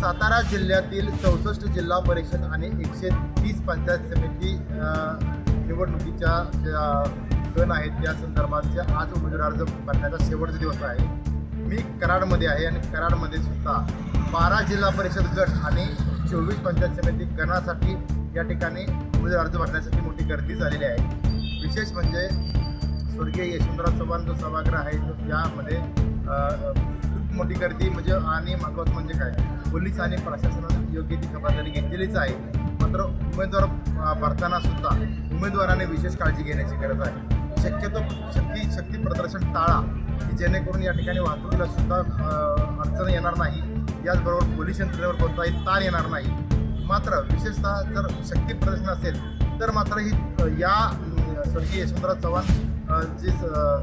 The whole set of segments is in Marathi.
सातारा जिल्ह्यातील 64 जिल्हा परिषद आणि 130 पंचायत समिती निवडणुकीच्या ज्या गण आहेत त्या संदर्भातच्या आज उमेदवार अर्ज भरण्याचा शेवटचा दिवस आहे. मी कराडमध्ये आहे आणि कराडमध्ये सुद्धा 12 जिल्हा परिषद गट आणि 24 पंचायत समिती गणासाठी या ठिकाणी उमेदवार अर्ज भरण्यासाठी मोठी गर्दी झालेली आहे. विशेष म्हणजे स्वर्गीय यशवंतराव चव्हाण जो सभागृह आहे तो यामध्ये खूप मोठी गर्दी म्हणजे आणि महत्त्वाचं म्हणजे काय, पोलीस आणि प्रशासनाने योग्य ती खबरदारी घेतलेलीच आहे. मात्र उमेदवार भरताना सुद्धा उमेदवाराने विशेष काळजी घेण्याची गरज आहे. शक्यतो शक्ती प्रदर्शन टाळा की जेणेकरून या ठिकाणी वाहतुकीला सुद्धा अडचण येणार नाही, याचबरोबर पोलीस यंत्रणेवर कोणताही ताण येणार नाही. मात्र विशेषतः जर शक्ती प्रदर्शन असेल तर मात्र ही या स्वर्गीय यशवंतराव चव्हाण जे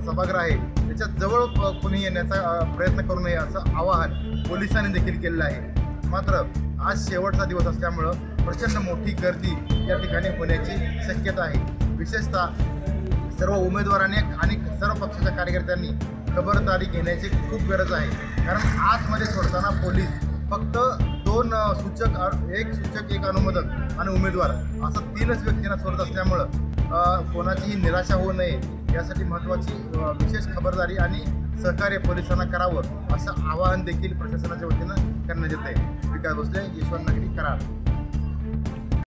सभागृह आहे त्याच्या जवळ कोणी येण्याचा प्रयत्न करू नये असं आवाहन पोलिसांनी देखील केलेलं आहे. मात्र आज शेवटचा दिवस असल्यामुळं प्रचंड मोठी गर्दी या ठिकाणी होण्याची शक्यता आहे. विशेषतः सर्व उमेदवारांनी आणि सर्व पक्षाच्या कार्यकर्त्यांनी खबरदारी घेण्याची खूप गरज आहे. कारण आतमध्ये सोडताना पोलीस फक्त दोन सूचक, एक सूचक, एक अनुमोदक आणि उमेदवार असं 3च व्यक्तींना सोडत असल्यामुळं कोणाचीही निराशा होऊ नये यासाठी महत्त्वाची विशेष खबरदारी आणि सहकार्य पोलिसांना करावं असं आवाहन देखील प्रशासनाच्या वतीनं करण्यात येत आहे. विकास भोसले, यशवंत नगरी, कराड.